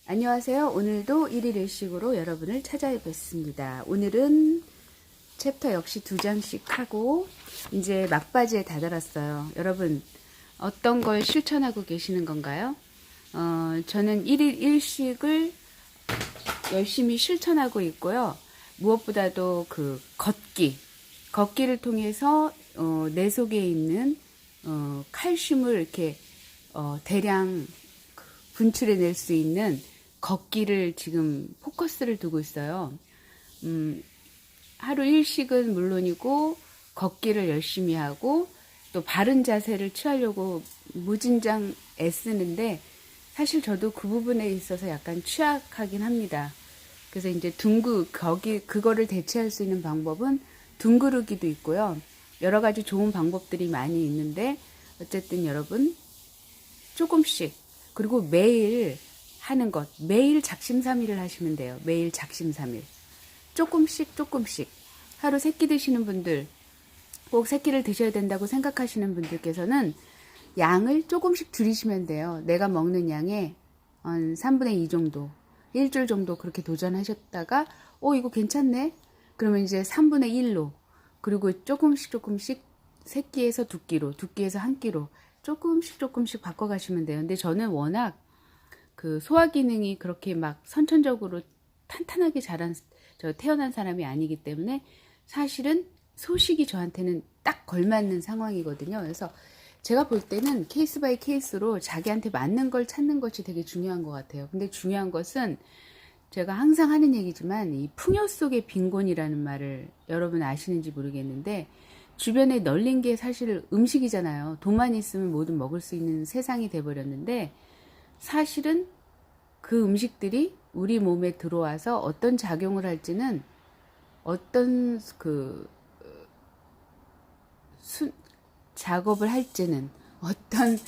안녕하세요. 오늘도 1일 1식으로 여러분을 찾아뵙습니다. 오늘은 챕터 역시 2장씩 하고 이제 막바지에 다다랐어요. 여러분 어떤 걸 실천하고 계시는 건가요? 저는 1일 1식을 열심히 실천하고 있고요. 무엇보다도 그 걷기를 통해서 내 속에 있는 칼슘을 이렇게 대량 분출해낼 수 있는 걷기를 지금 포커스를 두고 있어요. 하루 1식은 물론이고 걷기를 열심히 하고 또 바른 자세를 취하려고 무진장 애쓰는데 사실 저도 그 부분에 있어서 약간 취약하긴 합니다. 그래서 이제 그거를 대체할 수 있는 방법은 둥그르기도 있고요. 여러 가지 좋은 방법들이 많이 있는데 어쨌든 여러분 조금씩 그리고 매일 하는 것, 매일 작심삼일을 하시면 돼요. 매일 작심삼일. 조금씩 하루 3끼 드시는 분들, 꼭 3끼를 드셔야 된다고 생각하시는 분들께서는 양을 조금씩 줄이시면 돼요. 내가 먹는 양의 한 3분의 2 정도, 일주일 정도 그렇게 도전하셨다가 이거 괜찮네? 그러면 이제 3분의 1로 그리고 조금씩 3끼에서 2끼로, 2끼에서 1끼로 조금씩 바꿔가시면 돼요. 근데 저는 워낙 그 소화 기능이 그렇게 막 선천적으로 탄탄하게 태어난 사람이 아니기 때문에 사실은 소식이 저한테는 딱 걸맞는 상황이거든요. 그래서 제가 볼 때는 케이스 바이 케이스로 자기한테 맞는 걸 찾는 것이 되게 중요한 것 같아요. 근데 중요한 것은 제가 항상 하는 얘기지만 이 풍요 속의 빈곤이라는 말을 여러분 아시는지 모르겠는데 주변에 널린 게 사실 음식이잖아요. 돈만 있으면 뭐든 먹을 수 있는 세상이 돼버렸는데 사실은 그 음식들이 우리 몸에 들어와서 어떤 작용을 할지는 어떤 작업을 할지는 어떤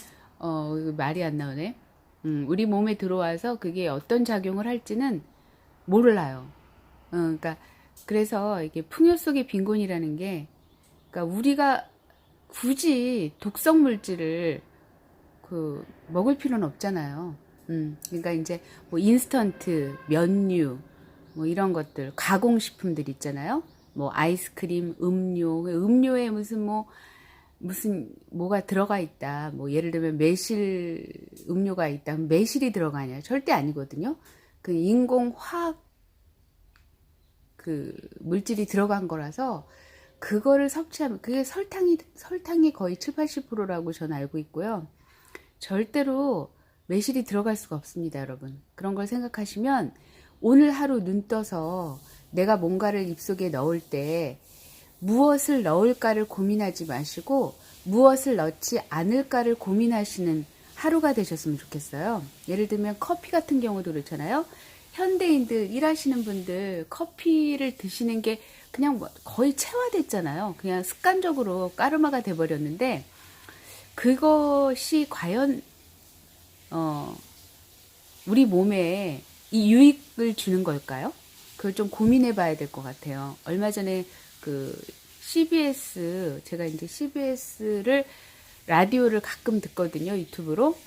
말이 안 나오네. 우리 몸에 들어와서 그게 어떤 작용을 할지는 몰라요. 그러니까 그래서 이게 풍요 속의 빈곤이라는 게 그러니까 우리가 굳이 독성 물질을 먹을 필요는 없잖아요. 그러니까 이제 뭐 인스턴트, 면류, 뭐 이런 것들, 가공식품들 있잖아요. 뭐 아이스크림, 음료에 무슨 뭐가 들어가 있다. 뭐 예를 들면 매실 음료가 있다. 매실이 들어가냐? 절대 아니거든요. 그 인공 화학 물질이 들어간 거라서 그거를 섭취하면 그게 설탕이 거의 7, 80%라고 저는 알고 있고요. 절대로 매실이 들어갈 수가 없습니다, 여러분. 그런 걸 생각하시면 오늘 하루 눈 떠서 내가 뭔가를 입속에 넣을 때 무엇을 넣을까를 고민하지 마시고 무엇을 넣지 않을까를 고민하시는 하루가 되셨으면 좋겠어요. 예를 들면 커피 같은 경우도 그렇잖아요. 현대인들, 일하시는 분들 커피를 드시는 게 그냥 거의 체화됐잖아요. 그냥 습관적으로 까르마가 돼버렸는데 그것이 과연 우리 몸에 이 유익을 주는 걸까요? 그걸 좀 고민해 봐야 될 것 같아요. 얼마 전에 제가 이제 CBS를 라디오를 가끔 듣거든요, 유튜브로.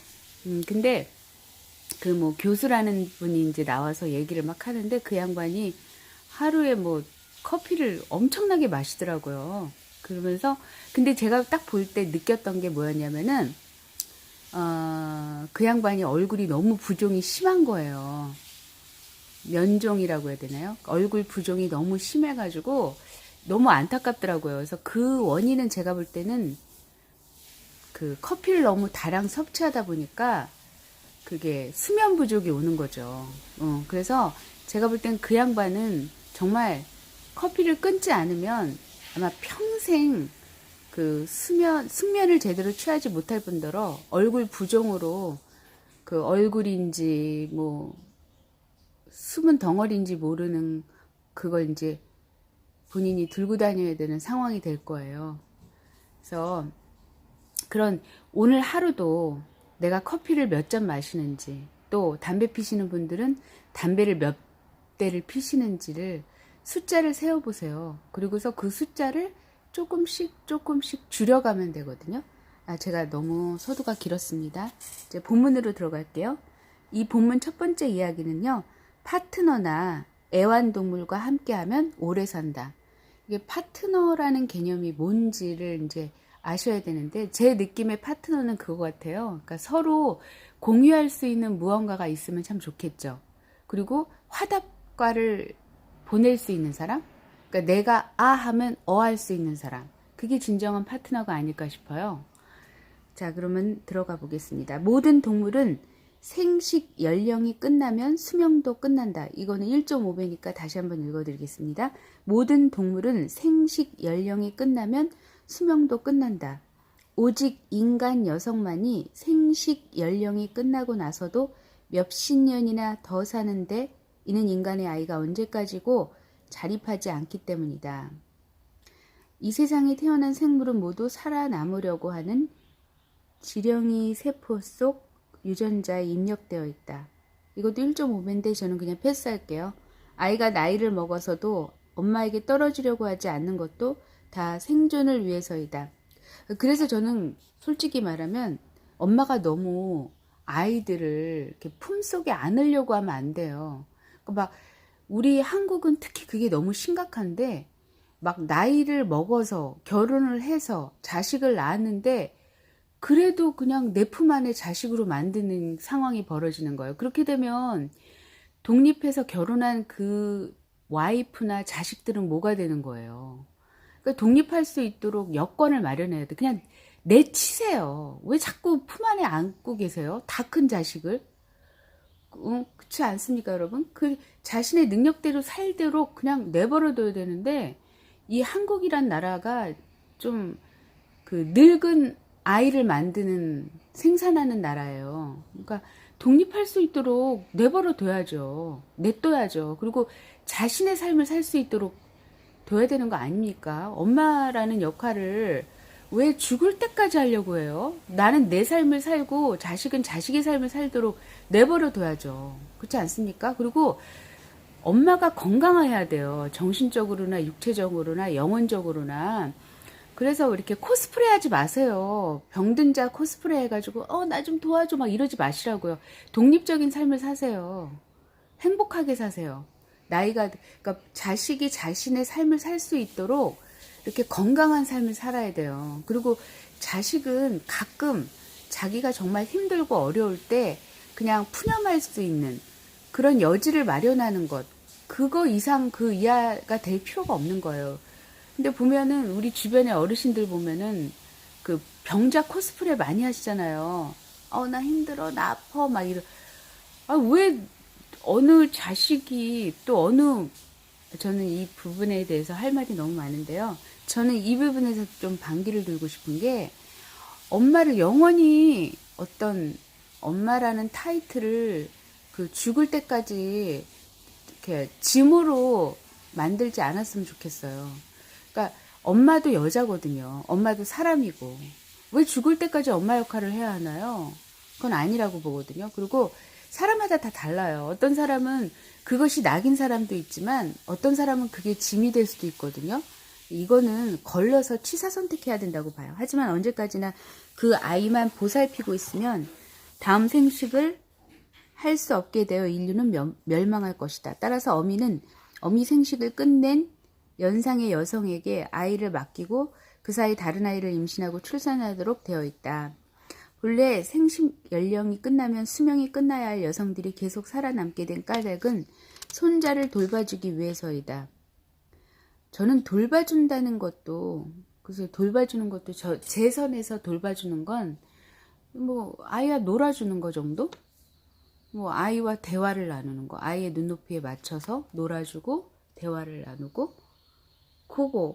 근데 교수라는 분이 이제 나와서 얘기를 막 하는데 그 양반이 하루에 커피를 엄청나게 마시더라고요. 그러면서 근데 제가 딱 볼 때 느꼈던 게 뭐였냐면은 그 양반이 얼굴이 너무 부종이 심한 거예요. 면종이라고 해야 되나요? 얼굴 부종이 너무 심해가지고 너무 안타깝더라고요. 그래서 그 원인은 제가 볼 때는 커피를 너무 다량 섭취하다 보니까 그게 수면 부족이 오는 거죠. 그래서 제가 볼 땐 그 양반은 정말 커피를 끊지 않으면 아마 평생 숙면을 제대로 취하지 못할 뿐더러 얼굴 부종으로 얼굴인지 숨은 덩어리인지 모르는 그걸 이제 본인이 들고 다녀야 되는 상황이 될 거예요. 그래서 오늘 하루도 내가 커피를 몇 잔 마시는지 또 담배 피시는 분들은 담배를 몇 대를 피시는지를 숫자를 세어보세요. 그리고서 그 숫자를 조금씩 줄여가면 되거든요. 제가 너무 서두가 길었습니다. 이제 본문으로 들어갈게요. 이 본문 첫 번째 이야기는요. 파트너나 애완동물과 함께하면 오래 산다. 이게 파트너라는 개념이 뭔지를 이제 아셔야 되는데 제 느낌의 파트너는 그거 같아요. 그러니까 서로 공유할 수 있는 무언가가 있으면 참 좋겠죠. 그리고 화답과를 보낼 수 있는 사람? 그러니까 내가 아 하면 어 할 수 있는 사람. 그게 진정한 파트너가 아닐까 싶어요. 자, 그러면 들어가 보겠습니다. 모든 동물은 생식 연령이 끝나면 수명도 끝난다. 이거는 1.5배니까 다시 한번 읽어드리겠습니다. 모든 동물은 생식 연령이 끝나면 수명도 끝난다. 오직 인간 여성만이 생식 연령이 끝나고 나서도 몇십 년이나 더 사는데 이는 인간의 아이가 언제까지고 자립하지 않기 때문이다. 이 세상에 태어난 생물은 모두 살아남으려고 하는 지령이 세포 속 유전자에 입력되어 있다. 이것도 1.5배인데 저는 그냥 패스할게요. 아이가 나이를 먹어서도 엄마에게 떨어지려고 하지 않는 것도 다 생존을 위해서이다. 그래서 저는 솔직히 말하면 엄마가 너무 아이들을 이렇게 품속에 안으려고 하면 안 돼요. 막 우리 한국은 특히 그게 너무 심각한데 막 나이를 먹어서 결혼을 해서 자식을 낳았는데 그래도 그냥 내 품 안에 자식으로 만드는 상황이 벌어지는 거예요. 그렇게 되면 독립해서 결혼한 그 와이프나 자식들은 뭐가 되는 거예요. 그러니까 독립할 수 있도록 여건을 마련해야 돼. 그냥 내치세요. 왜 자꾸 품 안에 안고 계세요? 다 큰 자식을. 그렇지 않습니까, 여러분? 그 자신의 능력대로 살도록 그냥 내버려둬야 되는데 이 한국이란 나라가 좀 그 늙은 아이를 만드는 생산하는 나라예요. 그러니까 독립할 수 있도록 내버려둬야죠. 냅둬야죠. 그리고 자신의 삶을 살 수 있도록 둬야 되는 거 아닙니까? 엄마라는 역할을 왜 죽을 때까지 하려고 해요? 나는 내 삶을 살고 자식은 자식의 삶을 살도록 내버려둬야죠. 그렇지 않습니까? 그리고 엄마가 건강해야 돼요. 정신적으로나 육체적으로나 영혼적으로나. 그래서 이렇게 코스프레 하지 마세요. 병든 자 코스프레 해가지고 나 좀 도와줘 막 이러지 마시라고요. 독립적인 삶을 사세요. 행복하게 사세요. 그러니까 자식이 자신의 삶을 살 수 있도록 이렇게 건강한 삶을 살아야 돼요. 그리고 자식은 가끔 자기가 정말 힘들고 어려울 때 그냥 푸념할 수 있는 그런 여지를 마련하는 것. 그거 이상 그 이하가 될 필요가 없는 거예요. 근데 보면은 우리 주변의 어르신들 보면은 그 병자 코스프레 많이 하시잖아요. 나 힘들어, 나 아파, 막 이러. 왜 어느 자식이 또 저는 이 부분에 대해서 할 말이 너무 많은데요. 저는 이 부분에서 좀 반기를 들고 싶은 게 엄마를 영원히 어떤 엄마라는 타이틀을 그 죽을 때까지 이렇게 짐으로 만들지 않았으면 좋겠어요. 그러니까 엄마도 여자거든요. 엄마도 사람이고 왜 죽을 때까지 엄마 역할을 해야 하나요? 그건 아니라고 보거든요. 그리고 사람마다 다 달라요. 어떤 사람은 그것이 낙인 사람도 있지만 어떤 사람은 그게 짐이 될 수도 있거든요. 이거는 걸러서 취사 선택해야 된다고 봐요. 하지만 언제까지나 그 아이만 보살피고 있으면 다음 생식을 할 수 없게 되어 인류는 멸망할 것이다. 따라서 어미 생식을 끝낸 연상의 여성에게 아이를 맡기고 그 사이 다른 아이를 임신하고 출산하도록 되어 있다. 본래 생식 연령이 끝나면 수명이 끝나야 할 여성들이 계속 살아남게 된 까닭은 손자를 돌봐주기 위해서이다. 저는 돌봐준다는 것도, 그래서 돌봐주는 것도 제 선에서 돌봐주는 건 아이와 놀아주는 거 정도? 아이와 대화를 나누는 거, 아이의 눈높이에 맞춰서 놀아주고 대화를 나누고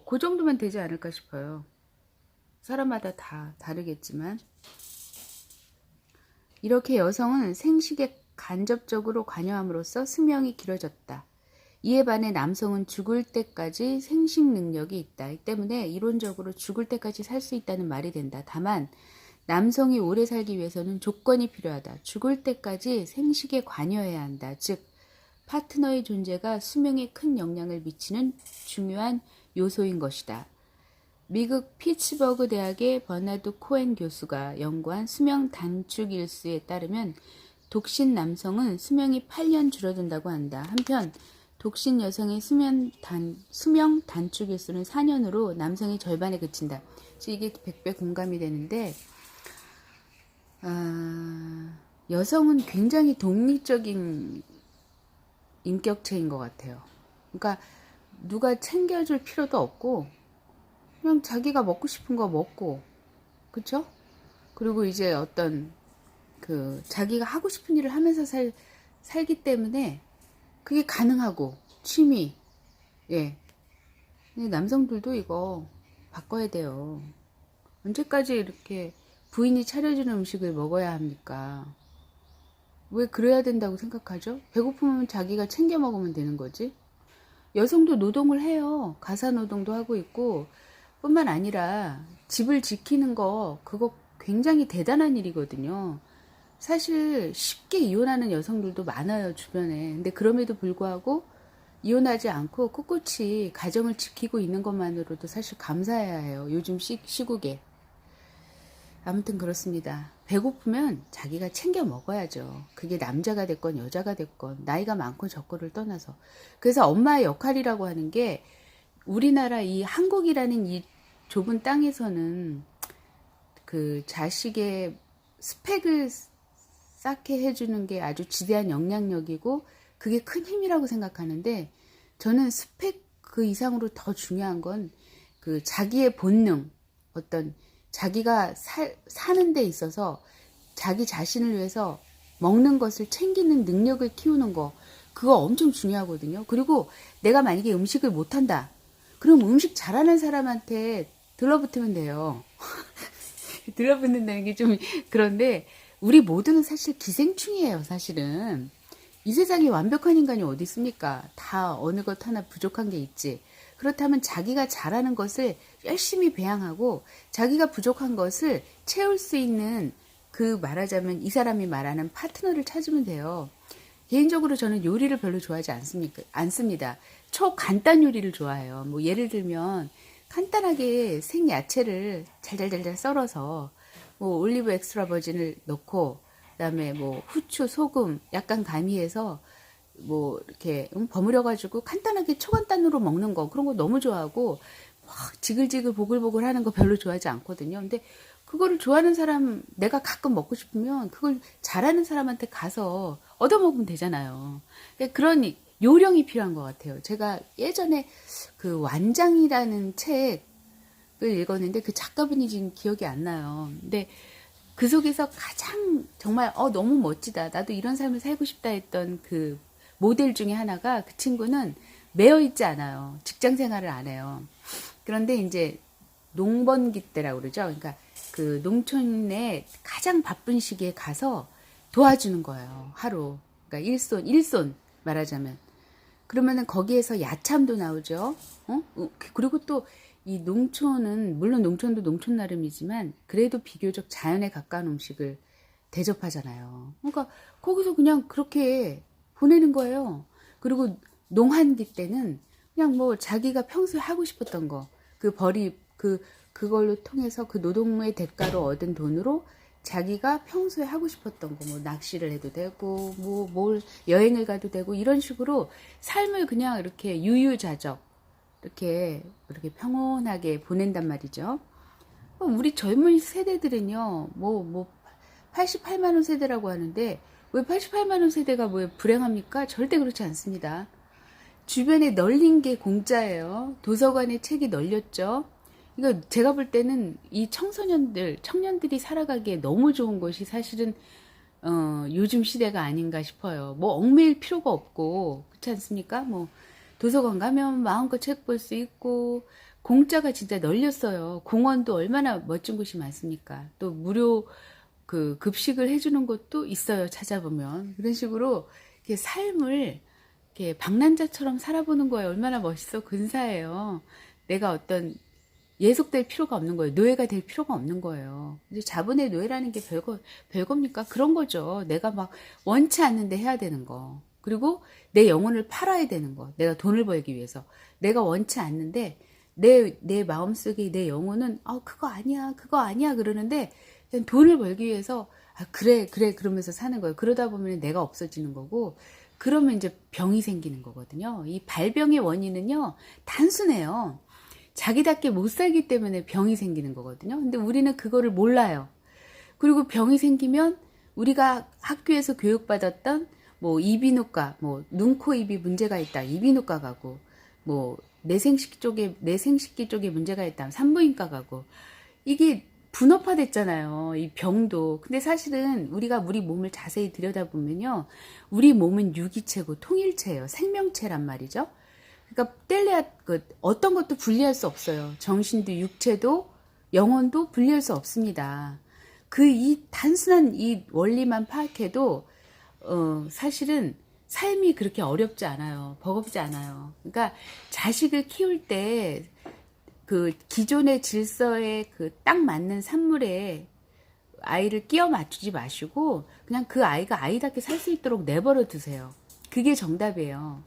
그 정도면 되지 않을까 싶어요. 사람마다 다 다르겠지만 이렇게 여성은 생식에 간접적으로 관여함으로써 수명이 길어졌다. 이에 반해 남성은 죽을 때까지 생식 능력이 있다. 이 때문에 이론적으로 죽을 때까지 살 수 있다는 말이 된다. 다만 남성이 오래 살기 위해서는 조건이 필요하다. 죽을 때까지 생식에 관여해야 한다. 즉 파트너의 존재가 수명에 큰 영향을 미치는 중요한 요소인 것이다. 미국 피츠버그 대학의 버나드 코엔 교수가 연구한 수명 단축 일수에 따르면 독신 남성은 수명이 8년 줄어든다고 한다. 한편 독신 여성의 수명 단축 일수는 4년으로 남성의 절반에 그친다. 이게 100배 공감이 되는데 여성은 굉장히 독립적인 인격체인 것 같아요. 그러니까 누가 챙겨줄 필요도 없고 그냥 자기가 먹고 싶은 거 먹고, 그쵸? 그리고 이제 어떤 자기가 하고 싶은 일을 하면서 살기 때문에 그게 가능하고, 취미, 예. 근데 남성들도 이거 바꿔야 돼요. 언제까지 이렇게 부인이 차려주는 음식을 먹어야 합니까? 왜 그래야 된다고 생각하죠? 배고프면 자기가 챙겨 먹으면 되는 거지. 여성도 노동을 해요. 가사 노동도 하고 있고, 뿐만 아니라 집을 지키는 거, 그거 굉장히 대단한 일이거든요. 사실 쉽게 이혼하는 여성들도 많아요, 주변에. 근데 그럼에도 불구하고 이혼하지 않고 꿋꿋이 가정을 지키고 있는 것만으로도 사실 감사해야 해요. 요즘 시국에. 아무튼 그렇습니다. 배고프면 자기가 챙겨 먹어야죠. 그게 남자가 됐건 여자가 됐건 나이가 많고 적고를 떠나서. 그래서 엄마의 역할이라고 하는 게 우리나라 이 한국이라는 이 좁은 땅에서는 그 자식의 스펙을 쌓게 해주는 게 아주 지대한 영향력이고 그게 큰 힘이라고 생각하는데, 저는 스펙 그 이상으로 더 중요한 건 그 자기의 본능, 어떤 자기가 사는 데 있어서 자기 자신을 위해서 먹는 것을 챙기는 능력을 키우는 거, 그거 엄청 중요하거든요. 그리고 내가 만약에 음식을 못한다, 그럼 음식 잘하는 사람한테 들러붙으면 돼요. 들러붙는다는 게 좀 그런데, 우리 모두는 사실 기생충이에요. 사실은 이 세상에 완벽한 인간이 어디 있습니까? 다 어느 것 하나 부족한 게 있지. 그렇다면 자기가 잘하는 것을 열심히 배양하고 자기가 부족한 것을 채울 수 있는, 그 말하자면 이 사람이 말하는 파트너를 찾으면 돼요. 개인적으로 저는 요리를 별로 좋아하지 않습니다. 초간단 요리를 좋아해요. 뭐 예를 들면 간단하게 생야채를 잘잘잘잘 썰어서 뭐 올리브 엑스트라 버진을 넣고, 그다음에 뭐 후추, 소금 약간 가미해서 뭐 이렇게 버무려가지고 간단하게 초간단으로 먹는 거, 그런 거 너무 좋아하고, 막 지글지글 보글보글 하는 거 별로 좋아하지 않거든요. 근데 그거를 좋아하는 사람, 내가 가끔 먹고 싶으면 그걸 잘하는 사람한테 가서 얻어먹으면 되잖아요. 그러니까 그런 요령이 필요한 것 같아요. 제가 예전에 그 완장이라는 책을 읽었는데 그 작가분이 지금 기억이 안 나요. 근데 그 속에서 가장 정말 너무 멋지다, 나도 이런 삶을 살고 싶다 했던 그 모델 중에 하나가, 그 친구는 매여 있지 않아요. 직장 생활을 안 해요. 그런데 이제 농번기 때라고 그러죠. 그러니까 그 농촌에 가장 바쁜 시기에 가서 도와주는 거예요. 하루. 그러니까 일손 말하자면. 그러면은 거기에서 야참도 나오죠. 그리고 또 이 농촌은, 물론 농촌도 농촌 나름이지만 그래도 비교적 자연에 가까운 음식을 대접하잖아요. 그러니까 거기서 그냥 그렇게 보내는 거예요. 그리고 농한기 때는 그냥 뭐 자기가 평소에 하고 싶었던 거, 그걸로 통해서 그 노동의 대가로 얻은 돈으로 자기가 평소에 하고 싶었던 거, 뭐 낚시를 해도 되고, 뭘 여행을 가도 되고, 이런 식으로 삶을 그냥 이렇게 유유자적 이렇게 평온하게 보낸단 말이죠. 우리 젊은 세대들은요, 88만 원 세대라고 하는데, 왜 88만 원 세대가 뭐 불행합니까? 절대 그렇지 않습니다. 주변에 널린 게 공짜예요. 도서관에 책이 널렸죠. 이거 제가 볼 때는 이 청년들이 살아가기에 너무 좋은 것이 사실은 요즘 시대가 아닌가 싶어요. 뭐 얽매일 필요가 없고, 그렇지 않습니까? 뭐 도서관 가면 마음껏 책 볼 수 있고, 공짜가 진짜 널렸어요. 공원도 얼마나 멋진 곳이 많습니까? 또 무료 그 급식을 해주는 곳도 있어요. 찾아보면. 그런 식으로 이렇게 삶을 이렇게 방랑자처럼 살아보는 거에 얼마나 멋있어, 근사해요. 내가 어떤 예속될 필요가 없는 거예요. 노예가 될 필요가 없는 거예요. 이제 자본의 노예라는 게 별겁니까? 그런 거죠. 내가 막 원치 않는데 해야 되는 거. 그리고 내 영혼을 팔아야 되는 거. 내가 돈을 벌기 위해서. 내가 원치 않는데 내 마음속에 내 영혼은 그거 아니야 그러는데 그냥 돈을 벌기 위해서 아, 그래, 그래, 그러면서 사는 거예요. 그러다 보면 내가 없어지는 거고, 그러면 이제 병이 생기는 거거든요. 이 발병의 원인은요, 단순해요. 자기답게 못 살기 때문에 병이 생기는 거거든요. 근데 우리는 그거를 몰라요. 그리고 병이 생기면 우리가 학교에서 교육받았던 뭐 이비인후과, 뭐 눈, 코, 입이 문제가 있다. 이비인후과 가고, 뭐 내생식기 쪽에 문제가 있다. 산부인과 가고. 이게 분업화됐잖아요. 이 병도. 근데 사실은 우리가 우리 몸을 자세히 들여다보면요. 우리 몸은 유기체고 통일체예요. 생명체란 말이죠. 그러니까 어떤 것도 분리할 수 없어요. 정신도 육체도 영혼도 분리할 수 없습니다. 이 단순한 이 원리만 파악해도 사실은 삶이 그렇게 어렵지 않아요. 버겁지 않아요. 그러니까 자식을 키울 때 그 기존의 질서에 그 딱 맞는 산물에 아이를 끼워 맞추지 마시고 그냥 그 아이가 아이답게 살 수 있도록 내버려 두세요. 그게 정답이에요.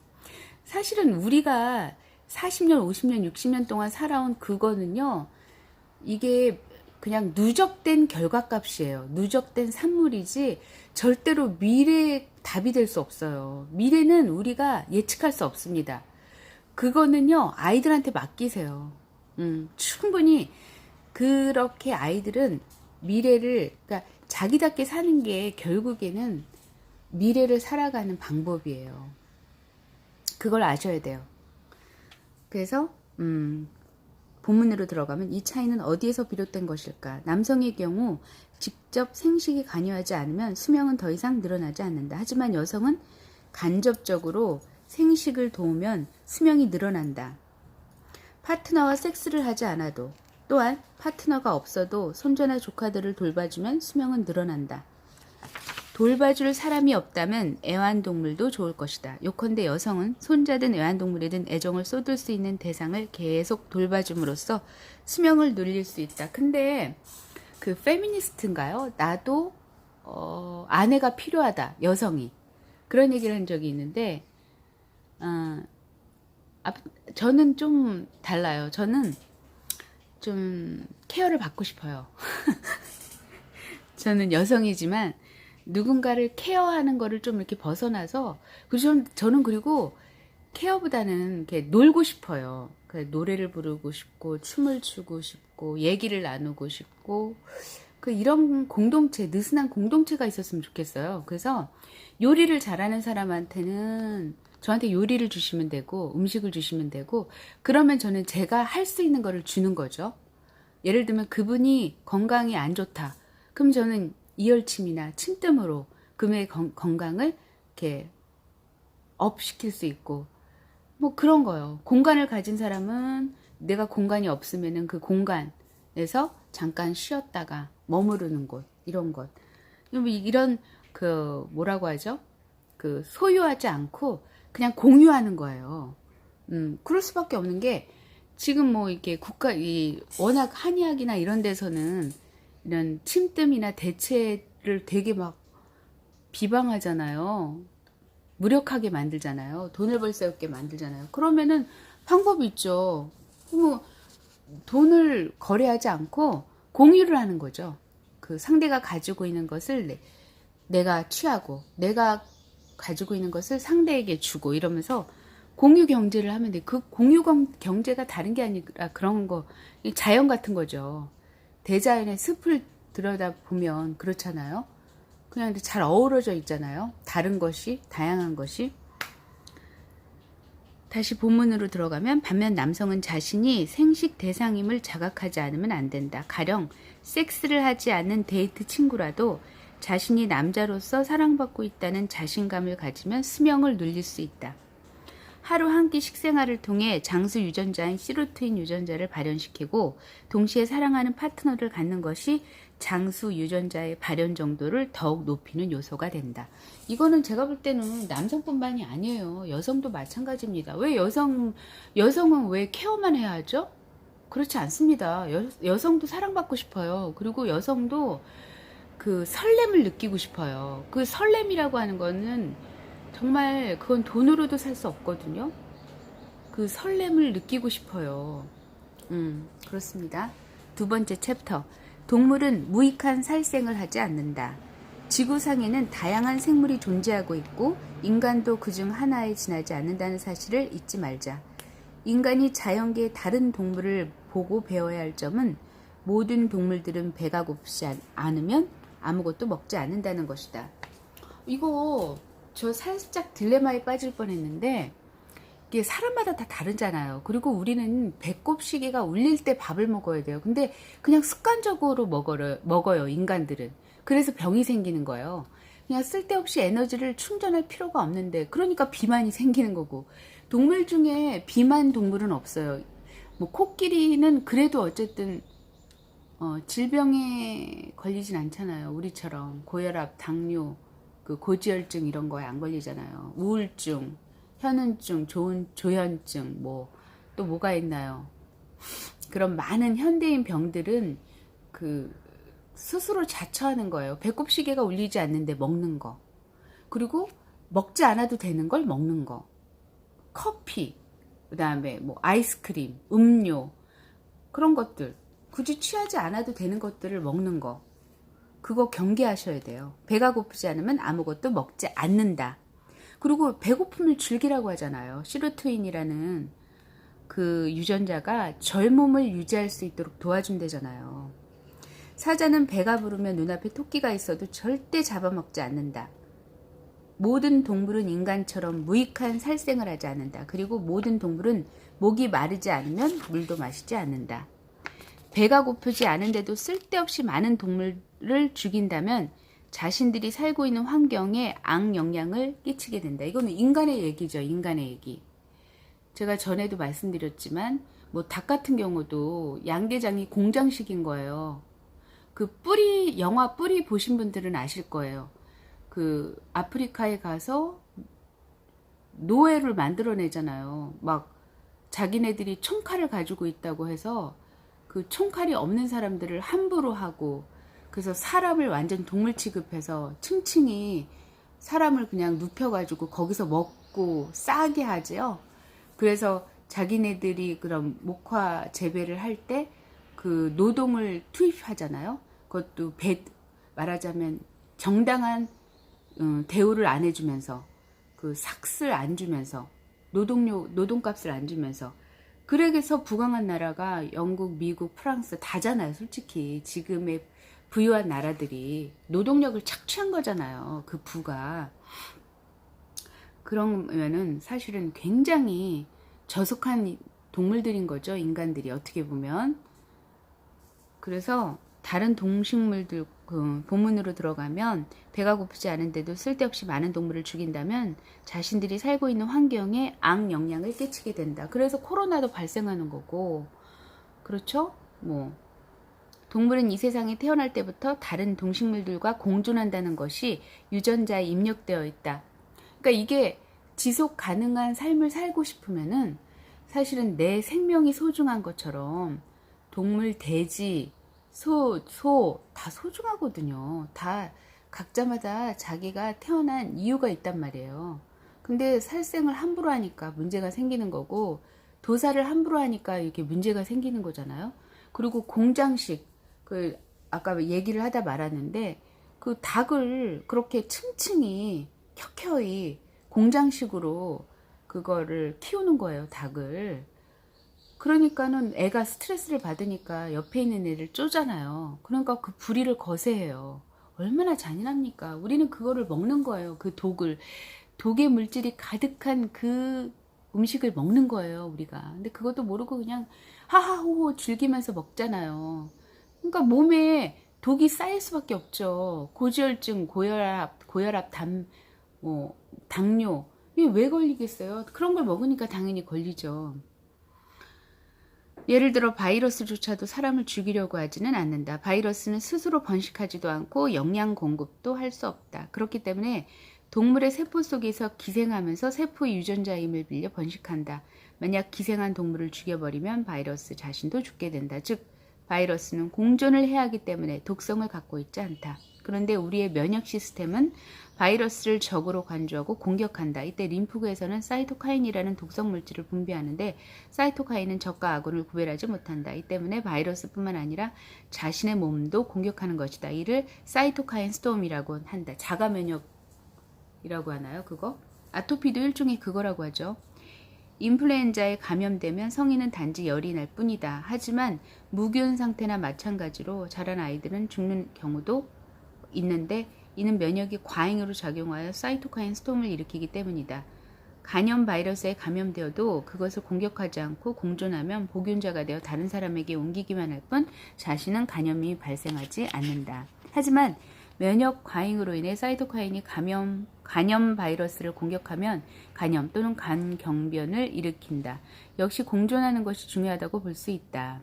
사실은 우리가 40년, 50년, 60년 동안 살아온 그거는요, 이게 그냥 누적된 결과값이에요. 누적된 산물이지 절대로 미래의 답이 될 수 없어요. 미래는 우리가 예측할 수 없습니다. 그거는요, 아이들한테 맡기세요. 충분히 그렇게 아이들은 미래를, 그러니까 자기답게 사는 게 결국에는 미래를 살아가는 방법이에요. 그걸 아셔야 돼요. 그래서 본문으로 들어가면 이 차이는 어디에서 비롯된 것일까? 남성의 경우 직접 생식이 관여하지 않으면 수명은 더 이상 늘어나지 않는다. 하지만 여성은 간접적으로 생식을 도우면 수명이 늘어난다. 파트너와 섹스를 하지 않아도, 또한 파트너가 없어도 손자나 조카들을 돌봐주면 수명은 늘어난다. 돌봐줄 사람이 없다면 애완동물도 좋을 것이다. 요컨대 여성은 손자든 애완동물이든 애정을 쏟을 수 있는 대상을 계속 돌봐줌으로써 수명을 늘릴 수 있다. 근데 그 페미니스트인가요? 나도 아내가 필요하다. 여성이. 그런 얘기를 한 적이 있는데 저는 좀 달라요. 저는 좀 케어를 받고 싶어요. 저는 여성이지만 누군가를 케어하는 거를 좀 이렇게 벗어나서, 저는 그리고 케어보다는 이렇게 놀고 싶어요. 노래를 부르고 싶고, 춤을 추고 싶고, 얘기를 나누고 싶고, 이런 공동체, 느슨한 공동체가 있었으면 좋겠어요. 그래서 요리를 잘하는 사람한테는 저한테 요리를 주시면 되고, 음식을 주시면 되고, 그러면 저는 제가 할 수 있는 거를 주는 거죠. 예를 들면 그분이 건강이 안 좋다. 그럼 저는 이열침이나 침뜸으로 그분의 건강을 이렇게 업시킬 수 있고, 뭐 그런 거요. 공간을 가진 사람은 내가 공간이 없으면은 그 공간에서 잠깐 쉬었다가 머무르는 곳, 이런 것. 이런 뭐라고 하죠? 소유하지 않고 그냥 공유하는 거예요. 그럴 수밖에 없는 게, 지금 뭐 이렇게 워낙 한의학이나 이런 데서는 이런 침뜸이나 대체를 되게 막 비방하잖아요. 무력하게 만들잖아요. 돈을 벌 수 없게 만들잖아요. 그러면은 방법이 있죠. 뭐 돈을 거래하지 않고 공유를 하는 거죠. 그 상대가 가지고 있는 것을 내가 취하고, 내가 가지고 있는 것을 상대에게 주고, 이러면서 공유 경제를 하면 돼. 그 공유 경제가 다른 게 아니라 그런 거, 자연 같은 거죠. 대자연의 숲을 들여다보면 그렇잖아요. 그냥 잘 어우러져 있잖아요. 다른 것이, 다양한 것이. 다시 본문으로 들어가면, 반면 남성은 자신이 생식 대상임을 자각하지 않으면 안 된다. 가령 섹스를 하지 않는 데이트 친구라도 자신이 남자로서 사랑받고 있다는 자신감을 가지면 수명을 늘릴 수 있다. 하루 한 끼 식생활을 통해 장수 유전자인 시로트인 유전자를 발현시키고 동시에 사랑하는 파트너를 갖는 것이 장수 유전자의 발현 정도를 더욱 높이는 요소가 된다. 이거는 제가 볼 때는 남성뿐만이 아니에요. 여성도 마찬가지입니다. 왜 여성은 왜 케어만 해야 하죠? 그렇지 않습니다. 여성도 사랑받고 싶어요. 그리고 여성도 그 설렘을 느끼고 싶어요. 그 설렘이라고 하는 거는 정말 그건 돈으로도 살 수 없거든요. 그 설렘을 느끼고 싶어요. 그렇습니다. 두 번째 챕터. 동물은 무익한 살생을 하지 않는다. 지구상에는 다양한 생물이 존재하고 있고 인간도 그중 하나에 지나지 않는다는 사실을 잊지 말자. 인간이 자연계의 다른 동물을 보고 배워야 할 점은 모든 동물들은 배가 고프지 않으면 아무것도 먹지 않는다는 것이다. 이거 저 살짝 딜레마에 빠질 뻔했는데 이게 사람마다 다 다르잖아요. 그리고 우리는 배꼽 시계가 울릴 때 밥을 먹어야 돼요. 근데 그냥 습관적으로 먹어요, 인간들은. 그래서 병이 생기는 거예요. 그냥 쓸데없이 에너지를 충전할 필요가 없는데, 그러니까 비만이 생기는 거고. 동물 중에 비만 동물은 없어요. 뭐 코끼리는 그래도 어쨌든 질병에 걸리진 않잖아요. 우리처럼 고혈압, 당뇨, 그 고지혈증 이런 거에 안 걸리잖아요. 우울증, 현은증, 조현증, 뭐 또 뭐가 있나요? 그런 많은 현대인 병들은 그 스스로 자처하는 거예요. 배꼽 시계가 울리지 않는데 먹는 거. 그리고 먹지 않아도 되는 걸 먹는 거. 커피, 그다음에 뭐 아이스크림, 음료, 그런 것들. 굳이 취하지 않아도 되는 것들을 먹는 거. 그거 경계하셔야 돼요. 배가 고프지 않으면 아무것도 먹지 않는다. 그리고 배고픔을 즐기라고 하잖아요. 시루트윈이라는 그 유전자가 젊음을 유지할 수 있도록 도와준대잖아요. 사자는 배가 부르면 눈앞에 토끼가 있어도 절대 잡아먹지 않는다. 모든 동물은 인간처럼 무익한 살생을 하지 않는다. 그리고 모든 동물은 목이 마르지 않으면 물도 마시지 않는다. 배가 고프지 않은데도 쓸데없이 많은 동물을 죽인다면 자신들이 살고 있는 환경에 악영향을 끼치게 된다. 이거는 인간의 얘기죠. 인간의 얘기. 제가 전에도 말씀드렸지만 뭐 닭 같은 경우도 양계장이 공장식인 거예요. 그 뿌리, 영화 뿌리 보신 분들은 아실 거예요. 그 아프리카에 가서 노예를 만들어내잖아요. 막 자기네들이 총칼을 가지고 있다고 해서 그 총칼이 없는 사람들을 함부로 하고, 그래서 사람을 완전 동물 취급해서 층층이 사람을 그냥 눕혀가지고 거기서 먹고 싸게 하지요. 그래서 자기네들이 그런 목화 재배를 할 때 그 노동을 투입하잖아요. 그것도 말하자면 정당한 대우를 안 해주면서, 그 삭스를 안 주면서, 노동값을 안 주면서. 그래서 부강한 나라가 영국, 미국, 프랑스 다잖아요. 솔직히 지금의 부유한 나라들이 노동력을 착취한 거잖아요. 그 부가. 그러면은 사실은 굉장히 저속한 동물들인 거죠. 인간들이 어떻게 보면. 그래서 다른 동식물들 본문으로 들어가면 배가 고프지 않은데도 쓸데없이 많은 동물을 죽인다면 자신들이 살고 있는 환경에 악영향을 끼치게 된다. 그래서 코로나도 발생하는 거고, 그렇죠? 뭐 동물은 이 세상에 태어날 때부터 다른 동식물들과 공존한다는 것이 유전자에 입력되어 있다. 그러니까 이게 지속 가능한 삶을 살고 싶으면은 사실은 내 생명이 소중한 것처럼 동물, 돼지, 소 다 소중하거든요. 다 각자마다 자기가 태어난 이유가 있단 말이에요. 근데 살생을 함부로 하니까 문제가 생기는 거고, 도살을 함부로 하니까 이렇게 문제가 생기는 거잖아요. 그리고 공장식, 그 아까 얘기를 하다 말았는데, 그 닭을 그렇게 층층이 켜켜이 공장식으로 그거를 키우는 거예요, 닭을. 그러니까는 애가 스트레스를 받으니까 옆에 있는 애를 쪼잖아요. 그러니까 그 불의를 거세해요. 얼마나 잔인합니까? 우리는 그거를 먹는 거예요. 그 독의 물질이 가득한 그 음식을 먹는 거예요, 우리가. 근데 그것도 모르고 그냥 하하호호 즐기면서 먹잖아요. 그러니까 몸에 독이 쌓일 수밖에 없죠. 고지혈증, 고혈압, 당뇨. 이게 왜 걸리겠어요? 그런 걸 먹으니까 당연히 걸리죠. 예를 들어 바이러스조차도 사람을 죽이려고 하지는 않는다. 바이러스는 스스로 번식하지도 않고 영양 공급도 할 수 없다. 그렇기 때문에 동물의 세포 속에서 기생하면서 세포의 유전자의 힘을 빌려 번식한다. 만약 기생한 동물을 죽여버리면 바이러스 자신도 죽게 된다. 즉 바이러스는 공존을 해야 하기 때문에 독성을 갖고 있지 않다. 그런데 우리의 면역 시스템은 바이러스를 적으로 간주하고 공격한다. 이때 림프구에서는 사이토카인이라는 독성 물질을 분비하는데 사이토카인은 적과 아군을 구별하지 못한다. 이 때문에 바이러스뿐만 아니라 자신의 몸도 공격하는 것이다. 이를 사이토카인 스톰이라고 한다. 자가 면역이라고 하나요? 그거? 아토피도 일종의 그거라고 하죠. 인플루엔자에 감염되면 성인은 단지 열이 날 뿐이다. 하지만 무균 상태나 마찬가지로 자란 아이들은 죽는 경우도 있는데 이는 면역이 과잉으로 작용하여 사이토카인 스톰을 일으키기 때문이다. 간염 바이러스에 감염되어도 그것을 공격하지 않고 공존하면 보균자가 되어 다른 사람에게 옮기기만 할 뿐 자신은 감염이 발생하지 않는다. 하지만 면역 과잉으로 인해 사이토카인이 간염 바이러스를 공격하면 간염 또는 간경변을 일으킨다. 역시 공존하는 것이 중요하다고 볼 수 있다.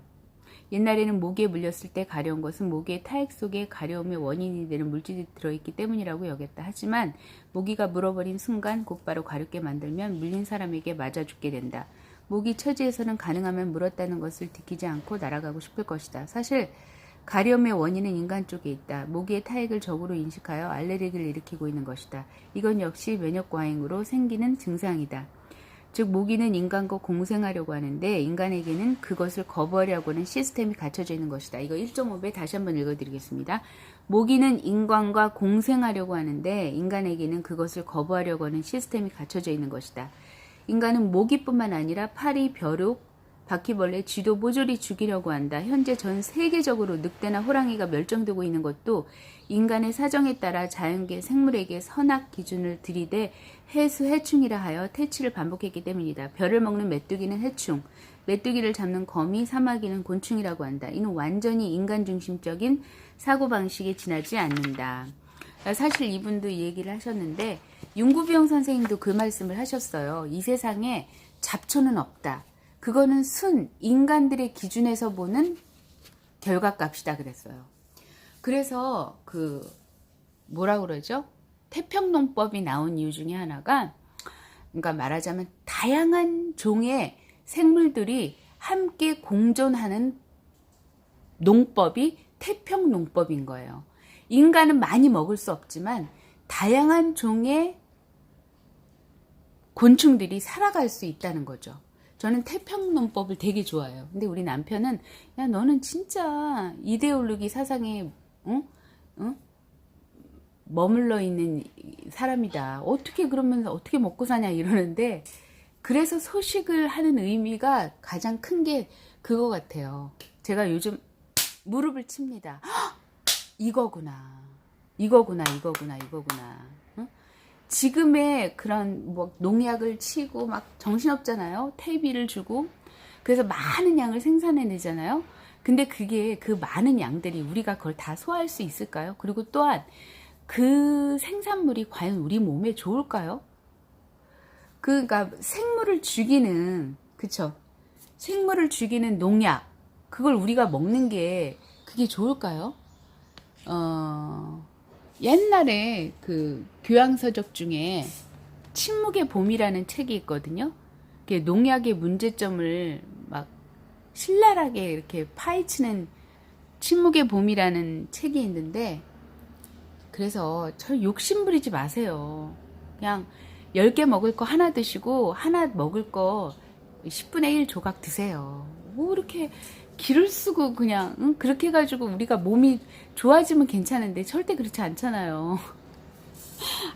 옛날에는 모기에 물렸을 때 가려운 것은 모기의 타액 속에 가려움의 원인이 되는 물질이 들어있기 때문이라고 여겼다. 하지만 모기가 물어버린 순간 곧바로 가렵게 만들면 물린 사람에게 맞아 죽게 된다. 모기 처지에서는 가능하면 물었다는 것을 지키지 않고 날아가고 싶을 것이다. 사실 가려움의 원인은 인간 쪽에 있다. 모기의 타액을 적으로 인식하여 알레르기를 일으키고 있는 것이다. 이건 역시 면역 과잉으로 생기는 증상이다. 즉 모기는 인간과 공생하려고 하는데 인간에게는 그것을 거부하려고 하는 시스템이 갖춰져 있는 것이다. 이거 1.5배 다시 한번 읽어드리겠습니다. 모기는 인간과 공생하려고 하는데 인간에게는 그것을 거부하려고 하는 시스템이 갖춰져 있는 것이다. 인간은 모기뿐만 아니라 파리, 벼룩, 바퀴벌레, 쥐도 모조리 죽이려고 한다. 현재 전 세계적으로 늑대나 호랑이가 멸종되고 있는 것도 인간의 사정에 따라 자연계 생물에게 선악 기준을 들이대 해충이라 하여 퇴치를 반복했기 때문이다. 벼를 먹는 메뚜기는 해충, 메뚜기를 잡는 거미, 사마귀는 곤충이라고 한다. 이는 완전히 인간 중심적인 사고방식에 지나지 않는다. 사실 이분도 이 얘기를 하셨는데 윤구병 선생님도 그 말씀을 하셨어요. 이 세상에 잡초는 없다. 그거는 인간들의 기준에서 보는 결과값이다 그랬어요. 그래서 뭐라 그러죠? 태평농법이 나온 이유 중에 하나가 그러니까 말하자면 다양한 종의 생물들이 함께 공존하는 농법이 태평농법인 거예요. 인간은 많이 먹을 수 없지만 다양한 종의 곤충들이 살아갈 수 있다는 거죠. 저는 태평농법을 되게 좋아해요. 근데 우리 남편은 야 너는 진짜 이데올로기 사상에 머물러 있는 사람이다. 어떻게 그러면 어떻게 먹고 사냐 이러는데 그래서 소식을 하는 의미가 가장 큰 게 그거 같아요. 제가 요즘 무릎을 칩니다. 헉! 이거구나. 응? 지금의 그런 농약을 치고 막 정신없잖아요. 퇴비를 주고 그래서 많은 양을 생산해내잖아요. 근데 그 많은 양들이 우리가 그걸 다 소화할 수 있을까요? 그리고 또한 그 생산물이 과연 우리 몸에 좋을까요? 그러니까 생물을 죽이는 농약 그걸 우리가 먹는 게 그게 좋을까요? 옛날에 그 교양서적 중에 침묵의 봄이라는 책이 있거든요. 농약의 문제점을 막 신랄하게 이렇게 파헤치는 침묵의 봄이라는 책이 있는데 그래서 저 욕심 부리지 마세요. 그냥 10개 먹을 거 하나 드시고 하나 먹을 거 10분의 1 조각 드세요. 뭐 이렇게 기를 쓰고 그냥 그렇게 해가지고 우리가 몸이 좋아지면 괜찮은데 절대 그렇지 않잖아요.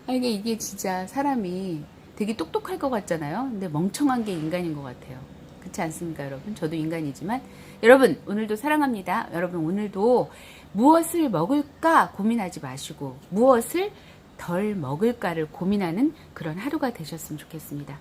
이게 진짜 사람이 되게 똑똑할 것 같잖아요. 근데 멍청한 게 인간인 것 같아요. 그렇지 않습니까 여러분? 저도 인간이지만 여러분 오늘도 사랑합니다. 여러분 오늘도 무엇을 먹을까 고민하지 마시고 무엇을 덜 먹을까를 고민하는 그런 하루가 되셨으면 좋겠습니다.